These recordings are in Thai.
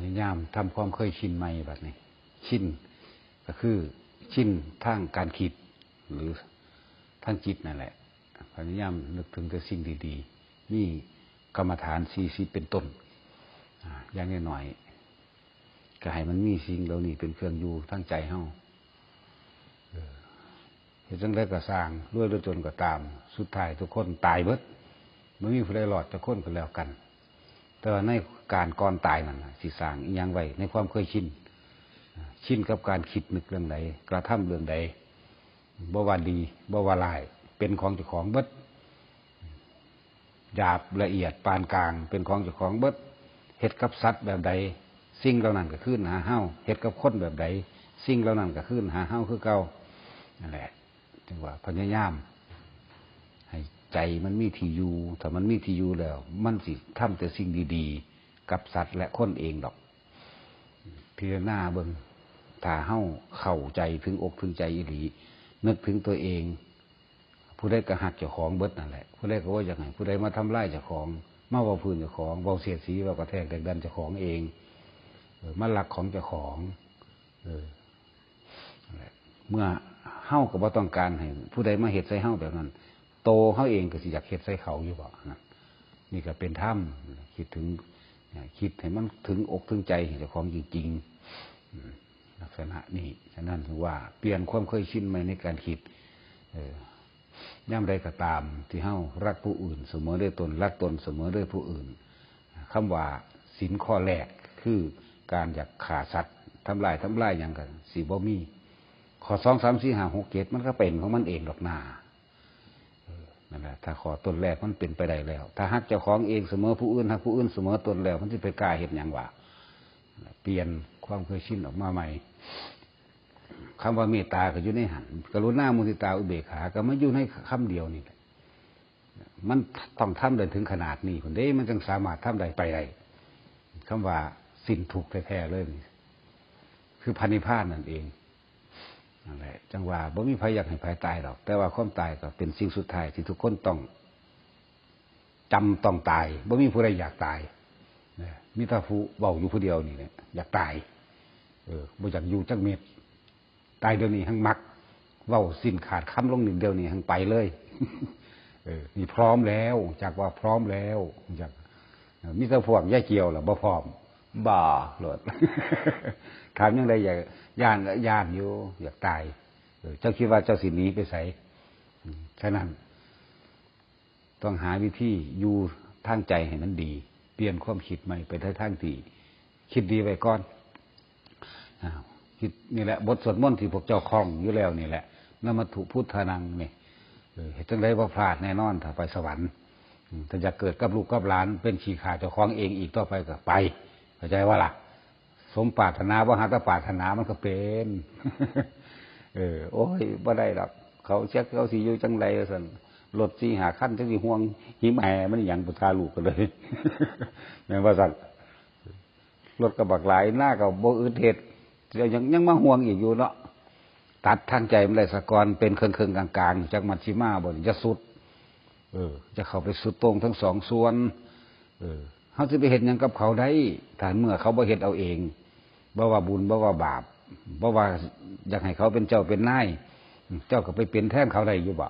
ยายามทำความเคยชินใหม่แบบนี้ชินก็คือชินทางการคิดหรือทางจิตนั่นแหละพยายามนึกถึงแต่สิ่งดีๆนี่กรรมฐาน40เป็นต้นอย่างน้อยๆก็ให้มันมีสิ่งเหล่านี้เป็นเครื่องอยู่ทั้งใจเฮาเห็นจังได๋ก็สร้างรวยหรือจนก็ตามสุดท้ายทุกคนตายเบิดไม่มีผู้ใดรอดจากคนก็แล้วกันแต่ในการก่อนตายนั่นสิสร้างอีหยังไว้ในความเคยชินชินกับการคิดนึกเรื่องใดกระทำเรื่องใดบ่ว่าดีบ่ว่าร้ายเป็นของเจ้าของเบิดหยาบละเอียดปานกลางเป็นของเจ้าของเบิดเฮ็ดกับสัตว์แบบใดสิ่งเหล่านั้นก็ขึ้นหาเฮาเฮ็ดกับคนแบบใดสิ่งเหล่านั้นก็ขึ้นหาเฮาคือเก่านั่นแหละจึงว่าพยายามให้ใจมันมีที่อยู่ถ้ามันมีที่อยู่แล้วมันสิทำแต่สิ่งดีๆกับสัตว์และคนเองดอกพิจารณาเบิ่งถ้าเฮาเข้าใจถึงอกถึงใจอีหลีนึกถึงตัวเองผู้ใดก็หักเจ้าของเบิดนั่นแหละผู้ใดก็ว่าอย่างไรผู้ใดมาทำร้ายเจ้าของมาเว้าพื้นเจ้าของเว้าเสียดสีเว้ากระแทกแดกดันเจ้าของเองมาลักของเจ้าของเมื่อเฮาก็บ่ต้องการให้ผู้ใดมาเฮ็ดใส่เฮาแบบนั้นโตเฮาเองก็สิอยากเฮ็ดใส่เขาอยู่บ่นะนี่ก็เป็นธรรมคิดถึงคิดให้มันถึงอกถึงใจเจ้าของจริงๆลักษณะนี้ฉะนั้นถือว่าเปลี่ยนความเคยชินใหม่ในการคิดย่ำใดก็ตามที่เฮารักผู้อื่นเสมอด้วยตนรักตนเสมอด้วยผู้อื่นคำว่าศีลข้อแรกคือการอยากฆ่าสัตว์ทำลายอย่างกันสิบ่มีข้อ2 3 4 5 6 7มันก็เป็นของมันเองดอกหน้านั่นแหละถ้าข้อต้นแรกมันเป็นไปได้แล้วถ้าฮักเจ้าของเองเสมอผู้อื่นฮักผู้อื่นเสมอตนแล้วมันสิไปกล้าเฮ็ดหยังวะเปลี่ยนความเคยชินออกมาใหม่คำว่าเมตตาก็อยู่ในหันกรุณามุทิตาอุเบกขาก็มาอยู่ในคำเดียวนี่แหละมันต้องทำได้ถึงขนาดนี้คนเด้มันจึงสามารถทำได้ไปได้คำว่าสิ้นทุกข์แท้ๆเลยคือพระนิพพานนั่นเองนั่นแหละจังว่าบ่มีใครอยากให้ใครตายหรอกแต่ว่าความตายก็เป็นสิ่งสุดท้ายที่ทุกคนต้องจำต้องตายบ่มีผู้ใดอยากตายมีแต่ผู้เว้าอยู่ผู้เดียวนี่แหละอยากตายบ่อยากอยู่จักเม็ดตายเดี๋ยวนี้หังมักเว้าสิ้นขาดคำลงหนึ่งเดียวนี้หังไปเลยนี่พร้อมแล้วจากว่าพร้อมแล้วจากมีแต่พวกย่าเกี่ยวล่ะบ่พร้อมบ่โลดถามยังไดอยากย่านอยู่อยากตายเจ้าคิดว่าเจ้าสิหนีไปไสฉะนั้นต้องหาวิธีอยู่ทางใจให้มันดีเปลี่ยนความคิดใหม่ไปทางที่คิดดีไว้ก่อนคิดนี่แหละบทสวดมนต์ที่พวกเจ้าคล่องอยู่แล้วนี่แหละนมัตถุพุทธานังนี่เห็นจังไดว่าพลาดแน่นอนถ้าไปสวรรค์ถ้าจะเกิดกับลูกกับหลานเป็นขี้ขาเจ้าของเองอีกต่อไปก็ไปเข้าใจว่าล่ะสมปรารถนาว่าหาแต่ปรารถนามันก็เป็นโอ้ยบ่ได้หรอกเขาเช็คเขาสิอยู่จังไรสั่นรถ4 5 คันจังสิห่วงหิมแหมันหยังปุถาลูกกันเลยแม่นว่าสั่นรถกระบะหลายหน้าก็บ่อึดเฮ็ดยังมาห่วงอีกอยู่เนาะตัดทางใจมันได้สะกอนเป็นเครื่องๆกลางๆจากมัชฌิมาบ่จะสุดจะเข้าไปสุดตรงทั้งสองส่วนเฮาสิไปเฮ็ดหยังกับเขาได้ถ้าเมื่อเขาบ่เฮ็ดเอาเองบ่ว่าบุญบ่ว่าบาปบ่ว่าอยากให้เขาเป็นเจ้าเป็นนายเจ้าก็ไปเป็นแทนเขาได้อยู่บ่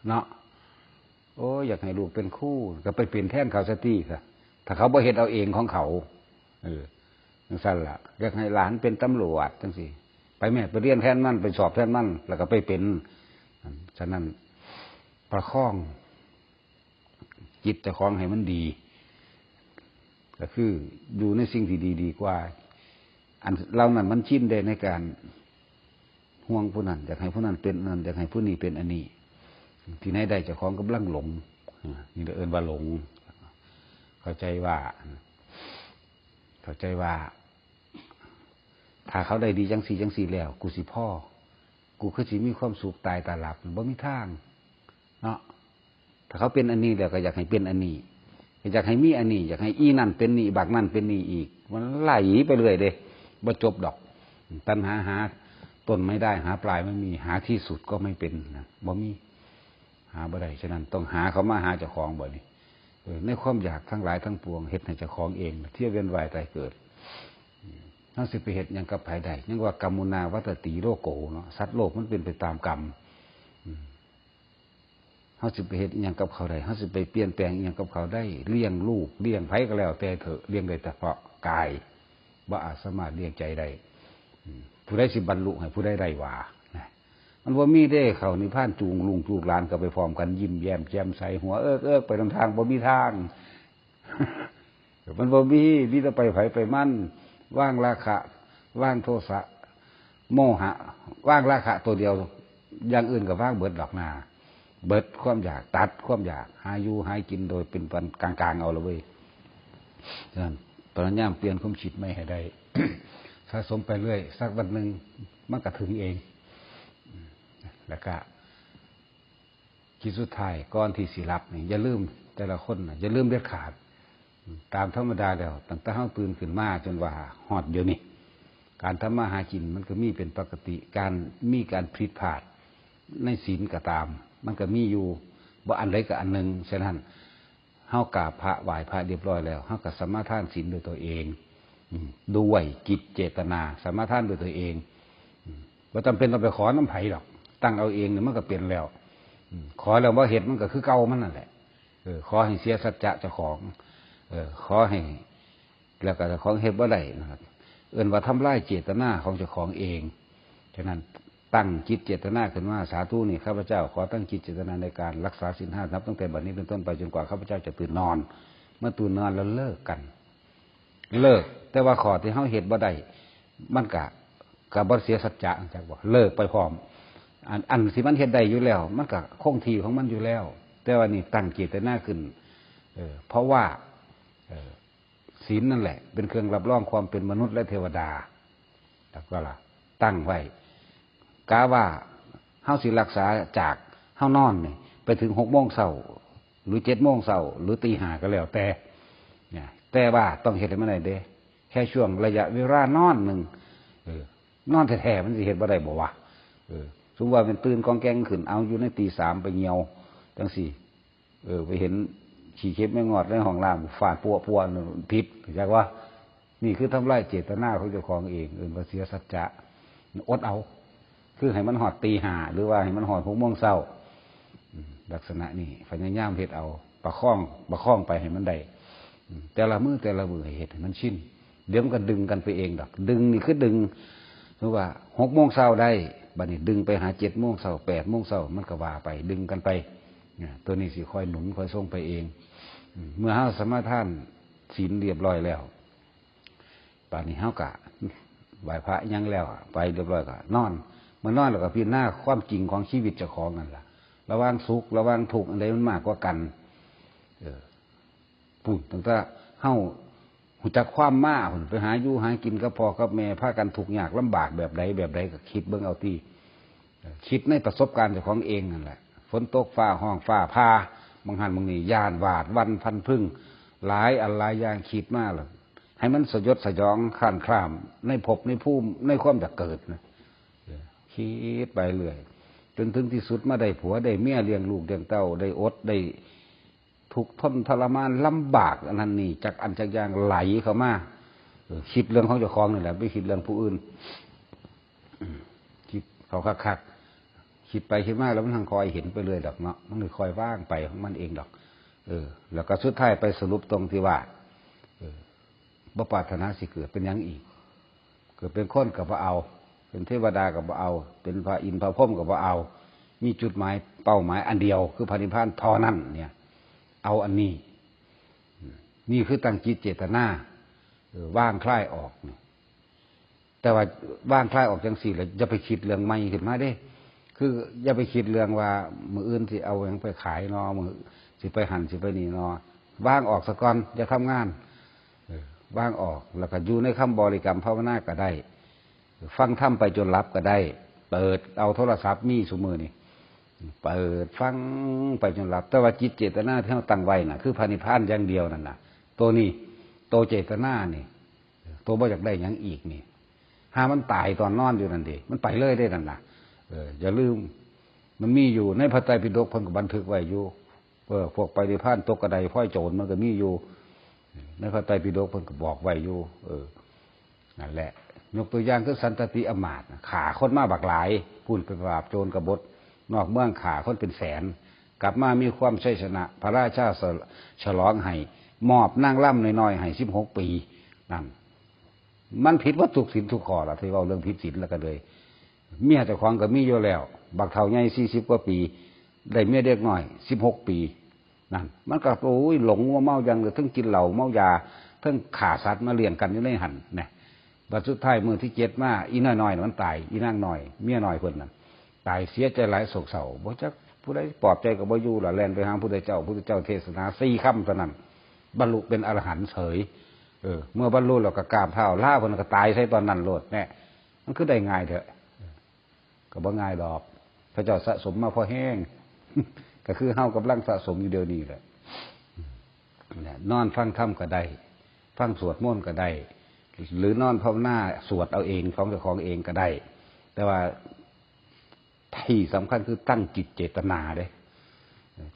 เนาะโอ้อยากให้ลูกเป็นครูก็ไปเป็นแทนเขาซะติซะถ้าเขาบ่เฮ็ดเอาเองของเขาจังซั่นล่ะอยากให้หลานเป็นตำรวจจังซี่ไปแม่ไปเรียนแทนมันไปสอบแทนมันแล้วก็ไปเป็นฉะนั้นประคองจิตเจ้าของให้มันดีก็คือดูในสิ่งที่ดีกว่าอันเรานั้นมันชินได้ในการห่วงผู้นั้นอยากให้ผู้นั้นเป็นนั่นอยากให้ผู้นี้เป็นอันนี้ที่ไหนได้เจ้าของกำลังหลงนี่เอิ้นว่าหลงเข้าใจว่าถ้าเขาได้ดีจังสี่แล้วกูสิพ่อกูคือสิมีความสุขตายตาหลับบ่มีทางเนาะถ้าเขาเป็นอันนี้แล้วก็อยากให้เป็นอันนี้อยากให้มีอันนี้อยากให้อีนั่นเป็นนี่บักนั่นเป็นนี่อีกมันไหลไปเรื่อยเด้บ่จบดอกตัณหาหาต้นไม่ได้หาปลายไม่มีหาที่สุดก็ไม่เป็นนะบ่มีหาบ่ได้ฉะนั้นต้องหาเขามาหาเจ้าของบ่นี่ในความอยากทั้งหลายทั้งปวงเฮ็ดให้เจ้าของเองเที่ยวเวียนว่ายตายเกิด เฮาสิไปเฮ็ดหยังกับไผได้ยังว่ากรรมุนาวัตติโลโกเนาะสัตว์โลกมันเป็นไปตามกรรมเฮาสิไปเฮ็ดหยังกับเขาได้เฮาสิไปเปลี่ยนแปลงหยังกับเขาได้เลี้ยงลูกเลี้ยงไผก็แล้วแต่เถอะเลี้ยงได้แต่เพาะกายบ่อาจสามารถเลี้ยงใจได้ผู้ใดสิบรรลุให้ผู้ใดได้ว่านะมันบ่มีเด้เขานิพพานจูงลุงจูงหลานก็ไปพร้อมกันยิ้มแย้มแจ่มใสหัวเอิกไปทางบ่มีทาง มันบ่มีแต่ไปไผไปมันว่างราคะว่างโทสะโมหะว่างราคะตัวเดียวอย่างอื่นก็ว่างเบิดดอกนาเบิดความอยากตัดความอยากหาอยู่หากินโดยเป็นกลางๆเอาละเว้ยฉะนั้นพยายามเปลี่ยนความคิดไม่ให้ได้ สะสมไปเรื่อยสักวันหนึ่งมันก็ถึงเองแล้วก็คิดสุดท้ายก่อนที่สิรับนี่อย่าลืมแต่ละคนอย่าลืมเด็ดขาดตามธรรมดาแล้วตั้งแต่เฮาตื่นขึ้นมาจนว่าฮอดเดี๋ยวนี้การทำมาหากินมันก็มีเป็นปกติการผิดพลาดในศีลก็ตามมันก็มีอยู่บ่อันใดก็อันหนึ่งฉะนั้นเฮากราบพระไหว้พระเรียบร้อยแล้วเฮาก็สมาทานศีลด้วยตัวเองด้วยจิตเจตนาสมาทานด้วยตัวเองบ่จำเป็นต้องไปขอน้ำไผหรอกตั้งเอาเองเนี่ยมันก็เปลี่ยนแล้วขอแล้วว่าเฮ็ดมันก็คือเก่ามันนั่นแหละขอให้เสียสัจจะเจ้าของขอให้แล้วก็เจ้าของเฮ็ดบ่ได้นะครับเอิ้นว่าทำลายเจตนาของเจ้าของเองฉะนั้นตั้งจิตเจตนาขึ้นว่าสาธุนี่ข้าพเจ้าขอตั้งจิตเจตนาในการรักษาศีล 5นับตั้งแต่บัดนี้เป็นต้นไปจนกว่าข้าพเจ้าจะตื่นนอนเมื่อตื่นนอนแล้วเลิกกันเลิกแต่ว่าขอที่เฮาเฮ็ดบ่ได้มันก็บ่เสียสัจจะจักบ่เลิกไปพร้อมอันสิมันเฮ็ดได้อยู่แล้วมันก็คงที่ของมันอยู่แล้วแต่ว่านี่ตั้งเจตนาขึ้นเพราะว่าศีลนั่นแหละเป็นเครื่องรับรองความเป็นมนุษย์และเทวดาแล้วก็ล่ะตั้งไว้กะว่าเฮาสิรักษาจากเฮานอนนี่ไปถึง 6:00 นหรือ 7:00 นหรือ 5:00 นก็แล้วแต่เนี่ยแต่ว่าต้องเฮ็ดให้มันได้เด้แค่ช่วงระยะเวลานอนนึงนอนแท้ๆมันสิเฮ็ดบ่ได้บ่วะสมมุติว่าเป็นตื่นกองแกงขึ้นเอาอยู่ใน 3:00 นไปเหี่ยวจังซี่ไปเห็นขี้เข็บแม่งอดในห้องน้ำฟาดปัวๆผิดจักว่านี่คือทำลายเจตนาของเจ้าของเองว่าเสียสัจจะอดเอาคือให้มันหอด 5:00 นหรือว่าให้มันหอด 6:00 นลักษณะนี้พยายามเฮ็ดเอาประคองไปให้มันได้แต่ละมื้อให้เฮ็ดให้มันชินเดี๋ยวมันก็ดึงกันไปเองดอกดึงนี่คือดึงคือว่า 6:00 นได้บัดนี้ดึงไปหา 7:00 น 8:00 นมันก็ว่าไปดึงกันไปตัวนี้สิค่อยหนุนค่อยส่งไปเองเมื่อเฮาสมาทานศีลเรียบร้อยแล้วป่านนี้เฮาก็ไหว้พระยังแล้วไปเรียบร้อยก็นอนเมื่อนอนแล้วก็พิจารณาความจริงของชีวิตเจ้าของนั่นล่ะระหว่างสุขระหว่างทุกข์อันใดมันมากกว่ากันพูดตั้งแต่เฮาหูจักความมาพุ่นไปหาอยู่หากินกับพ่อกับแม่พากันทุกข์ยากลำบากแบบใดก็คิดเบิ่งเอาที่คิดในประสบการณ์เจ้าของเองนั่นแหละฝนตกฟ้าห้องฟ้าผ่าบางหันบางนี่ย่านหวาดวันพันพึ่งหลายอันหลายอย่างคิดมาแล้วให้มันสยดสยองคลานคลามในภพในภูมิในความจะเกิดนะคิดไปเรื่อยจนถึงที่สุดมาได้ผัวได้เมียเลี้ยงลูกเลี้ยงเต้าได้อดได้ทุกข์ทนทรมานลำบากอันนั้นนี่จากอันจากอย่างไหลเข้ามาคิดเรื่องของเจ้าของนี่แหละไม่คิดเรื่องผู้อื่นคิดเขาคักคิดไปคิดมาแล้วมันทางคอยเห็นไปเลยดอกเนาะมันเลยคอยว่างไปของมันเองดอกแล้วก็สุดท้ายไปสรุปตรงที่ว่าบ่ปรารถนาสิเกิดเป็นยังอีกเกิดเป็นคนกับบ่เอาเป็นเทวดากับบ่เอาเป็นพระอินทร์พระพรหมกับบ่เอามีจุดหมายเป้าหมายอันเดียวคือพระนิพพานเท่านั้นเนี่ยเอาอันนี้นี่คือตั้งจิตเจตนาว่างคลายออกแต่ว่าว่างคลายออกจังสี่แล้วจะไปคิดเรื่องใหม่ขึ้นมาเด้คืออย่าไปคิดเรื่องว่ามืออื่นสิเอาอย่างไปขายนอมือสิไปหั่นสิไปนี่นอว่างออกซะก่อนอย่าทำงานว่างออกแล้วก็อยู่ในคำบริกรรมภาวนาก็ได้ฟังธรรมไปจนหลับก็ได้เปิดเอาโทรศัพท์มีซุมือนี่เปิดฟังไปจนหลับแต่ว่าจิตเจตนาที่เราตั้งไว้น่ะคือพระนิพพานอย่างเดียวนั่นน่ะตัวนี้ตัวเจตนานี่ตัวบ่อยากได้อย่างอีกนี่หามันตายตอนนอนอยู่นั่นดิมันไปเลยได้นั่นน่ะอย่าลืมมันมีอยู่ในพระไตรปิฎกเพิ่นก็บันทึกไว้อยู่พวกไปนิพพานตกกระไดพ้อยโจรมันก็มีอยู่ในพระไตรปิฎกเพิ่นก็บอกไว้อยู่ นั่นแหละยกตัวอย่างคือสันตติอมาตย์ขาคนมาบักหลายพูดไปปราบโจรกบฏนอกเมืองขาคนเป็นแสนกลับมามีความชัยชนะพระราชาฉลองให้มอบนางล่ำน้อยๆให้16 ปีนั่นมันผิดวัตถุศีลทุกข้อละที่ว่าเรื่องผิดศีลแล้วก็เลยเมียเจ้าของก็มีอยู่แล้วบักเฒ่าใหญ่40 กว่าปีได้เมียเด็กน้อย16 ปีนั่นมันก็โอ้ยหลงว่าเมายังเลยทั้งกินเหล้าเมายาทั้งฆ่าสัตว์มาเลี้ยงกันอยู่ในหันเนี่ยบัดสุดท้ายมือที่7มาอีน้อยๆมันตายอีนางน้อยเมียน้อยเพิ่นน่ะตายเสียใจหลายโศกเศร้าบ่จักผู้ใดปลอบใจก็บ่อยู่ล่ะแล่นไปหาพระพุทธเจ้าเทศนา4 ค่ำเท่านั้นบรรลุเป็นอรหันต์เฉยเมื่อบรรลุแล้วก็กราบเท้าลาเพิ่นก็ตายใส่ตอนนั้นโลดแน่มันคือได้ง่ายเถอะก็บ่ง่ายดอกพระเจ้าสะสมมาพอแห้ง ก็คือเฮากำลังสะสมอยู่เดี๋ยวนี้แหละนอนฟังธรรมก็ได้ฟังสวดมนต์ก็ได้หรือนอนภาวนาสวดเอาเองของเจ้าของเองก็ได้แต่ว่าที่สำคัญคือตั้งจิตเจตนาเด้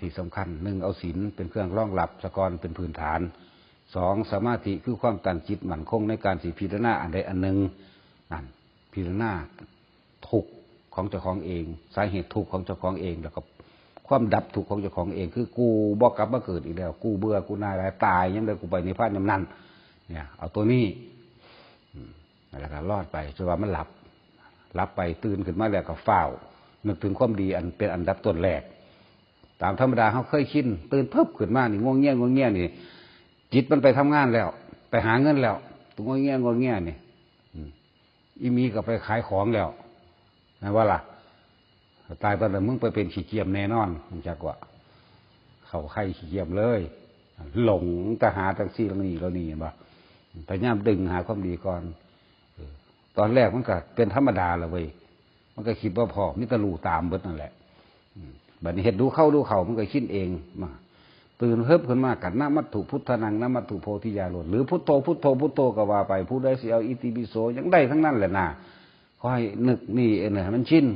ที่สำคัญ1เอาศีลเป็นเครื่องรองรับสะกอนเป็นพื้นฐาน2สมาธิคือความตั้งจิตมั่นคงในการสิพิจารณาอันใดอันหนึ่งนั่นพิจารณาทุกข์ของเจ้าของเองสาเหตุทุกข์ของเจ้าของเองแล้วก็ความดับทุกข์ของเจ้าของเองคือกูบ่กลับมาเกิดอีกแล้วกูเบื่อกูนายตายยังได้กูไปนิพพานยามนั้นเนี่ยเอาตัวนี้แล้วก็รอดไปจนว่ามันหลับไปตื่นขึ้นมาแล้วก็เฝ้านึกถึงความดีอันเป็นอันดับต้นแรกตามธรรมดาเขาเคยชินตื่นเพิ่มขึ้นมานี่ง่วงเงี้ยนี่จิตมันไปทำงานแล้วไปหาเงินแล้วตัวง่วงเงี้ยนี่อีมีก็ไปขายของแล้วนะว่าล่ะตายตอนนั้นมึงไปเป็นขี้เกียจแน่นอนมึงจักว่าเขาไข่ขี้เกียจเลยหลงแต่หาทั้งซี่แล้วนี่เห็นป่ะพยายามดึงหาความดีก่อนตอนแรกมันก็เป็นธรรมดาเลยเว้ยมันก็คิดว่าพอมิตรลูตามเบิดนั่นแหละบัดนี้เห็ดดูเข้ามันก็คิดเองมาตื่นเฮิบขึ้นมากันนะมัตถุพุทธนังนะมัตถุโพธิญาโลดหรือพุทโธก็ว่าไปผู้ใดสิเอาอิติปิโสยังได้ทั้งนั้นแหละนะขอให้นึกนี่เนี่ยมันชิน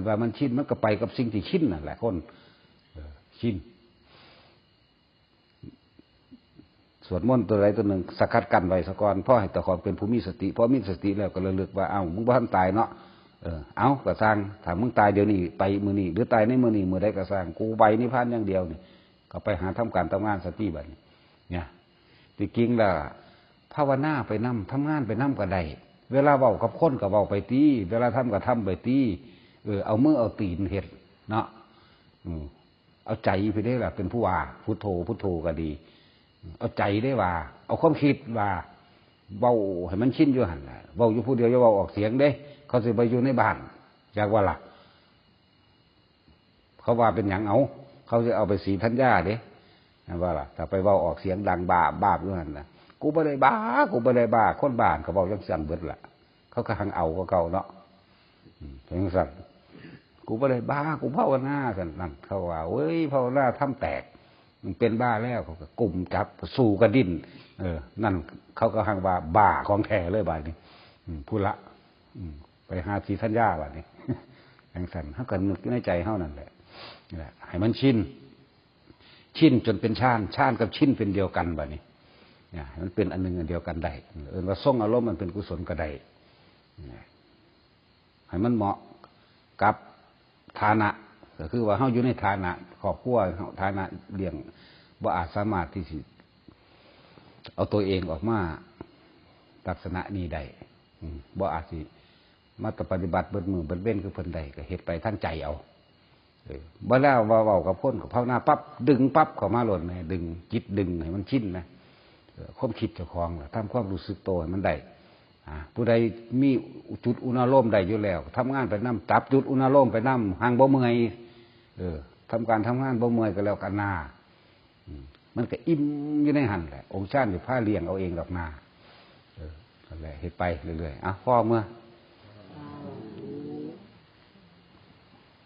ว่ามันชินมันก็ไปกับสิ่งที่ชินนั่นแหละคนชินสวดมนต์ตัวใดตัวหนึ่งสกัดกั้นไว้สะก่อนพ่อให้ตะขอเป็นผู้มีสติพอมีสติแล้วก็ระลึกว่าเอ้ามึงบ่ทันตายเนาะเอาก็สร้างถ้ามึงตายเดี๋ยวนี้ไปมื้อนี้หรือตายในมื้อนี้มื้อใดก็สร้างกูไปนิพพานอย่างเดียวนี่ก็ไปหาทำการทำงานสติบัดนี้เนี่ยที่จริงแล้วภาวนาไปนำทำงานไปนำก็ได้เวลาเว้ากับคนก็เว้าไปตีเวลาทำก็ทำไปตีเอามือเอาตีนเฮ็ดเนาะเอาใจไปได้ล่ะเป็นผู้ว่าพุทโธก็ดีเอาใจได้ว่าเอาความคิดว่าเว้าให้มันชินอยู่หั่นน่ะเว้าอยู่ผู้เดียวอย่าเว้าออกเสียงเด้เขาสิไปอยู่ในบ้านอยากว่าล่ะเขาว่าเป็นหยังเขาจะเอาไปสีธัญญาเด้ว่าล่ะถ้าไปเว้าออกเสียงดังบาปอยู่หั่นน่ะกูบ่ได้บ้าคนบ้านเขาเว้าจังซั่นเบิดล่ะเขาก็หังเอาก็เก่าเนาะจังซั่นกูบ่ได้บ้ากูภาวนาซั่นนั่นเขาว่าเว้ยภาวนาทำแตกมันเป็นบ้าแล้วเขาก็กลุ่มจับสู้กันดิ้นนั่นเขาก็หังว่าบ้าของแท้เลยบาดนี้พูดละไปหาสีธัญญาบาดนี้จังซั่นเฮาก็นึกในใจเฮานั่นแหละนี่แหละให้มันชินจนเป็นฌานกับชินเป็นเดียวกันบาดนี้เนี่ยมันเป็นอันหนึ่งอันเดียวกันได้ว่าทรงอารมณ์มันเป็นกุศลก็ได้ให้มันเหมาะกับฐานะก็คือว่าเฮาอยู่ในฐานะครอบครัวฐานะเลี้ยงบ่อาจสามารถที่สิเอาตัวเองออกมาลักษณะนี้ได้บ่อาจสิมาปฏิบัติเบิดมือเบิดเว้นคือเพิ่นได้ก็เฮ็ดไปทั้งใจเอาบ่แล้วว่าเว้ากับคนกับภาวนาปั๊บดึงปั๊บเข้ามาโลดแม่ดึงจิตดึงให้มันชินนะความคิดเจ้าของทำความรู้สึกตัวให้มันได้ผู้ใดมีจุดอุณหภูมิได้อยู่แล้วทำงานไปนั่งจับจุดอุณหภูมิไปนั่งห่างบ่เมื่อยทำการทำงานบ่เมื่อยก็แล้วกันนามันก็อิ่มอยู่ในหันแหละองค์ชาติอยู่ผ้าเลี้ยงเอาเองดอกนานั่นแหละเฮ็ดไปเรื่อยๆพ่อเมื่อ